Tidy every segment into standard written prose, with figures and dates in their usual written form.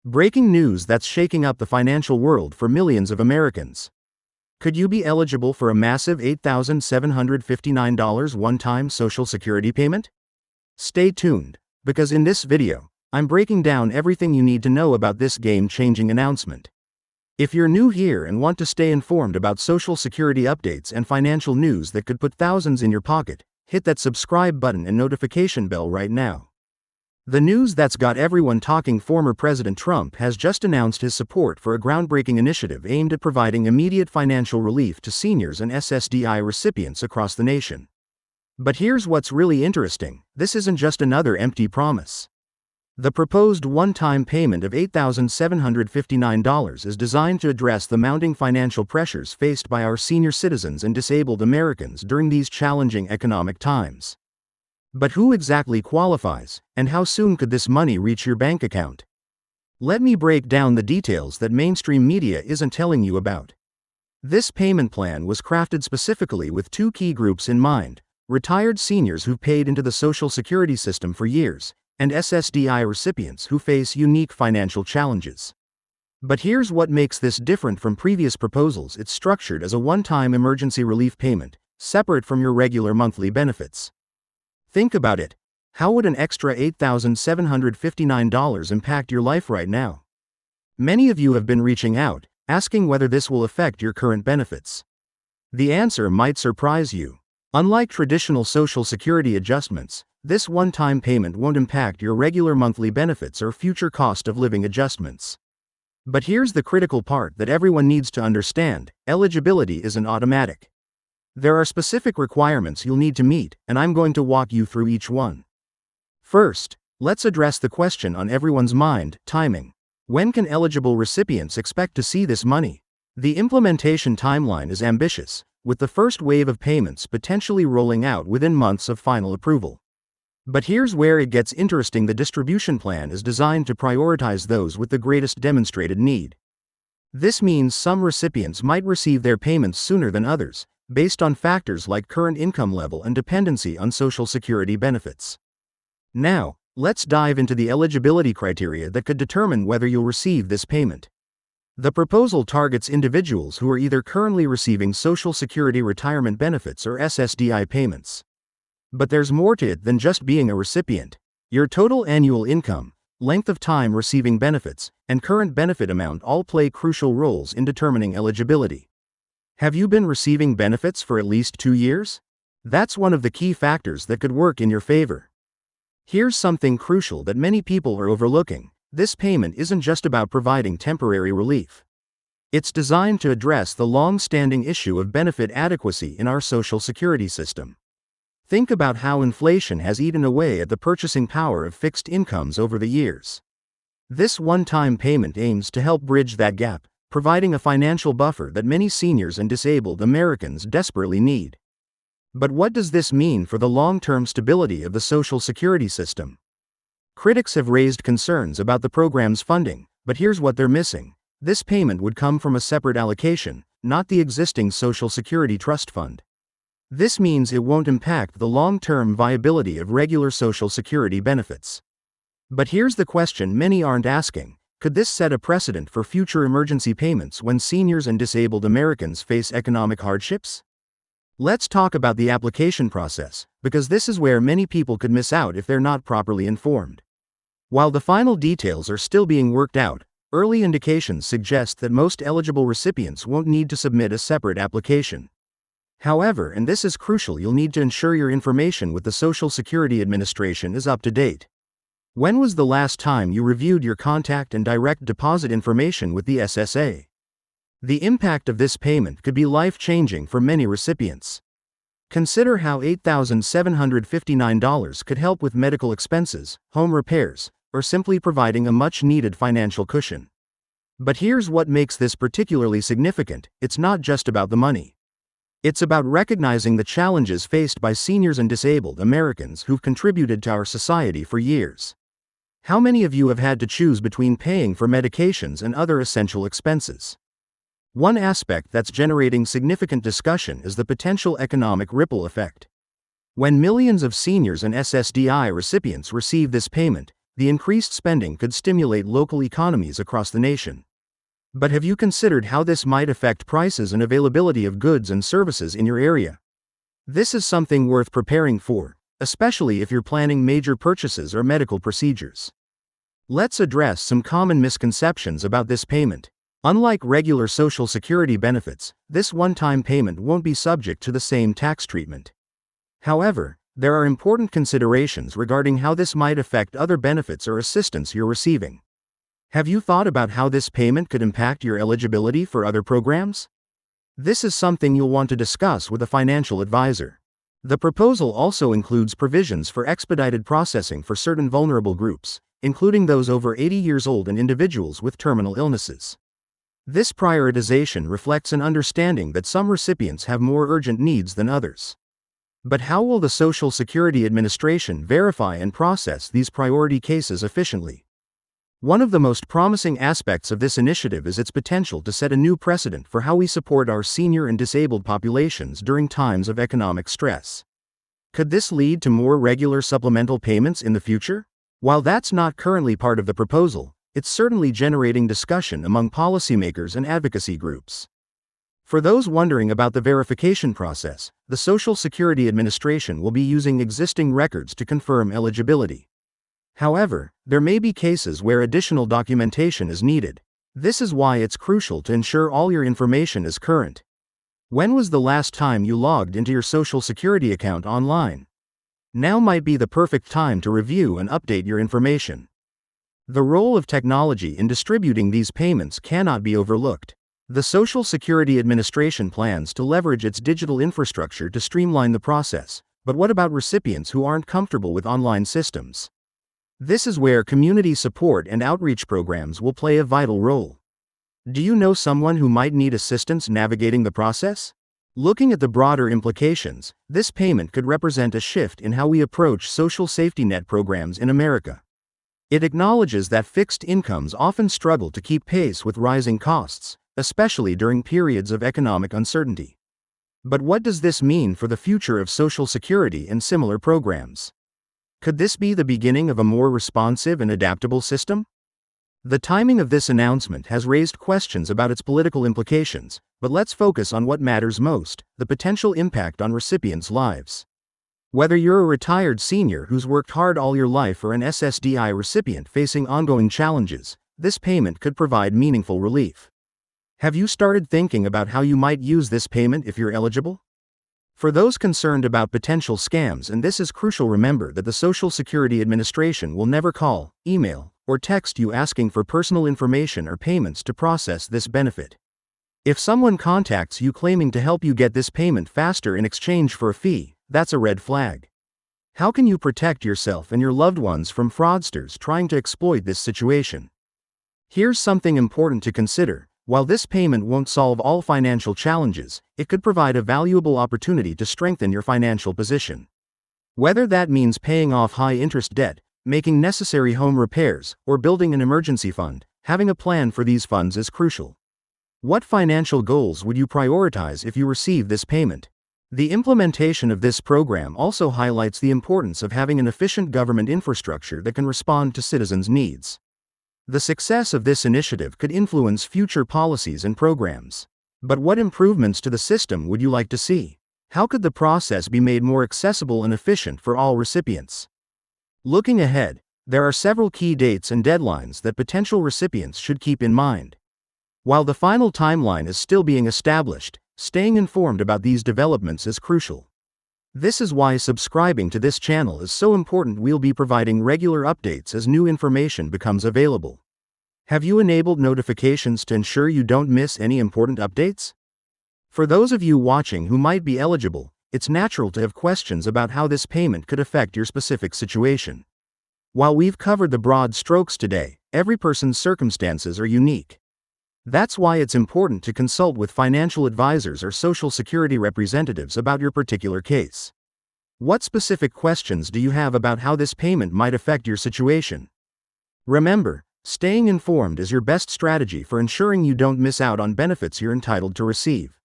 Breaking news that's shaking up the financial world for millions of Americans. Could you be eligible for a massive $8,759 one-time Social Security payment? Stay tuned, because in this video, I'm breaking down everything you need to know about this game-changing announcement. If you're new here and want to stay informed about Social Security updates and financial news that could put thousands in your pocket, hit that subscribe button and notification bell right now. The news that's got everyone talking: former President Trump has just announced his support for a groundbreaking initiative aimed at providing immediate financial relief to seniors and SSDI recipients across the nation. But here's what's really interesting: this isn't just another empty promise. The proposed one-time payment of $8,759 is designed to address the mounting financial pressures faced by our senior citizens and disabled Americans during these challenging economic times. But who exactly qualifies, and how soon could this money reach your bank account? Let me break down the details that mainstream media isn't telling you about. This payment plan was crafted specifically with two key groups in mind: retired seniors who've paid into the Social Security system for years, and SSDI recipients who face unique financial challenges. But here's what makes this different from previous proposals: it's structured as a one-time emergency relief payment, separate from your regular monthly benefits. Think about it. How would an extra $8,759 impact your life right now? Many of you have been reaching out, asking whether this will affect your current benefits. The answer might surprise you. Unlike traditional Social Security adjustments, this one-time payment won't impact your regular monthly benefits or future cost of living adjustments. But here's the critical part that everyone needs to understand: eligibility isn't automatic. There are specific requirements you'll need to meet, and I'm going to walk you through each one. First, let's address the question on everyone's mind: timing. When can eligible recipients expect to see this money? The implementation timeline is ambitious, with the first wave of payments potentially rolling out within months of final approval. But here's where it gets interesting: the distribution plan is designed to prioritize those with the greatest demonstrated need. This means some recipients might receive their payments sooner than others, based on factors like current income level and dependency on Social Security benefits. Now, let's dive into the eligibility criteria that could determine whether you'll receive this payment. The proposal targets individuals who are either currently receiving Social Security retirement benefits or SSDI payments. But there's more to it than just being a recipient. Your total annual income, length of time receiving benefits, and current benefit amount all play crucial roles in determining eligibility. Have you been receiving benefits for at least 2 years? That's one of the key factors that could work in your favor. Here's something crucial that many people are overlooking: this payment isn't just about providing temporary relief. It's designed to address the long-standing issue of benefit adequacy in our Social Security system. Think about how inflation has eaten away at the purchasing power of fixed incomes over the years. This one-time payment aims to help bridge that gap, providing a financial buffer that many seniors and disabled Americans desperately need. But what does this mean for the long-term stability of the Social Security system? Critics have raised concerns about the program's funding, but here's what they're missing: this payment would come from a separate allocation, not the existing Social Security Trust Fund. This means it won't impact the long-term viability of regular Social Security benefits. But here's the question many aren't asking: could this set a precedent for future emergency payments when seniors and disabled Americans face economic hardships? Let's talk about the application process, because this is where many people could miss out if they're not properly informed. While the final details are still being worked out, early indications suggest that most eligible recipients won't need to submit a separate application. However, and this is crucial, you'll need to ensure your information with the Social Security Administration is up to date. When was the last time you reviewed your contact and direct deposit information with the SSA? The impact of this payment could be life-changing for many recipients. Consider how $8,759 could help with medical expenses, home repairs, or simply providing a much-needed financial cushion. But here's what makes this particularly significant: it's not just about the money. It's about recognizing the challenges faced by seniors and disabled Americans who've contributed to our society for years. How many of you have had to choose between paying for medications and other essential expenses? One aspect that's generating significant discussion is the potential economic ripple effect. When millions of seniors and SSDI recipients receive this payment, the increased spending could stimulate local economies across the nation. But have you considered how this might affect prices and availability of goods and services in your area? This is something worth preparing for, especially if you're planning major purchases or medical procedures. Let's address some common misconceptions about this payment. Unlike regular Social Security benefits, this one-time payment won't be subject to the same tax treatment. However, there are important considerations regarding how this might affect other benefits or assistance you're receiving. Have you thought about how this payment could impact your eligibility for other programs? This is something you'll want to discuss with a financial advisor. The proposal also includes provisions for expedited processing for certain vulnerable groups, including those over 80 years old and individuals with terminal illnesses. This prioritization reflects an understanding that some recipients have more urgent needs than others. But how will the Social Security Administration verify and process these priority cases efficiently? One of the most promising aspects of this initiative is its potential to set a new precedent for how we support our senior and disabled populations during times of economic stress. Could this lead to more regular supplemental payments in the future? While that's not currently part of the proposal, it's certainly generating discussion among policymakers and advocacy groups. For those wondering about the verification process, the Social Security Administration will be using existing records to confirm eligibility. However, there may be cases where additional documentation is needed. This is why it's crucial to ensure all your information is current. When was the last time you logged into your Social Security account online? Now might be the perfect time to review and update your information. The role of technology in distributing these payments cannot be overlooked. The Social Security Administration plans to leverage its digital infrastructure to streamline the process, but what about recipients who aren't comfortable with online systems? This is where community support and outreach programs will play a vital role. Do you know someone who might need assistance navigating the process? Looking at the broader implications, this payment could represent a shift in how we approach social safety net programs in America. It acknowledges that fixed incomes often struggle to keep pace with rising costs, especially during periods of economic uncertainty. But what does this mean for the future of Social Security and similar programs? Could this be the beginning of a more responsive and adaptable system? The timing of this announcement has raised questions about its political implications, but let's focus on what matters most: the potential impact on recipients' lives. Whether you're a retired senior who's worked hard all your life or an SSDI recipient facing ongoing challenges, this payment could provide meaningful relief. Have you started thinking about how you might use this payment if you're eligible? For those concerned about potential scams, and this is crucial, remember that the Social Security Administration will never call, email, or text you asking for personal information or payments to process this benefit. If someone contacts you claiming to help you get this payment faster in exchange for a fee, that's a red flag. How can you protect yourself and your loved ones from fraudsters trying to exploit this situation? Here's something important to consider. While this payment won't solve all financial challenges, it could provide a valuable opportunity to strengthen your financial position. Whether that means paying off high-interest debt, making necessary home repairs, or building an emergency fund, having a plan for these funds is crucial. What financial goals would you prioritize if you receive this payment? The implementation of this program also highlights the importance of having an efficient government infrastructure that can respond to citizens' needs. The success of this initiative could influence future policies and programs. But what improvements to the system would you like to see? How could the process be made more accessible and efficient for all recipients? Looking ahead, there are several key dates and deadlines that potential recipients should keep in mind. While the final timeline is still being established, staying informed about these developments is crucial. This is why subscribing to this channel is so important. We'll be providing regular updates as new information becomes available. Have you enabled notifications to ensure you don't miss any important updates? For those of you watching who might be eligible, it's natural to have questions about how this payment could affect your specific situation. While we've covered the broad strokes today, every person's circumstances are unique. That's why it's important to consult with financial advisors or Social Security representatives about your particular case. What specific questions do you have about how this payment might affect your situation? Remember, staying informed is your best strategy for ensuring you don't miss out on benefits you're entitled to receive.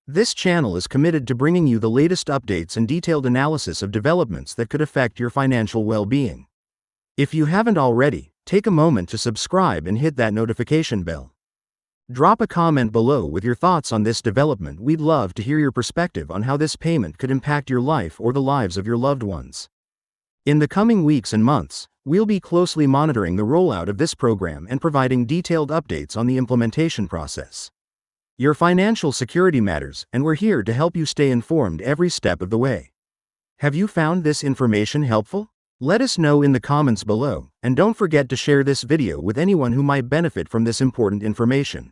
This channel is committed to bringing you the latest updates and detailed analysis of developments that could affect your financial well-being. If you haven't already, take a moment to subscribe and hit that notification bell. Drop a comment below with your thoughts on this development. We'd love to hear your perspective on how this payment could impact your life or the lives of your loved ones. In the coming weeks and months, we'll be closely monitoring the rollout of this program and providing detailed updates on the implementation process. Your financial security matters, and we're here to help you stay informed every step of the way. Have you found this information helpful? Let us know in the comments below, and don't forget to share this video with anyone who might benefit from this important information.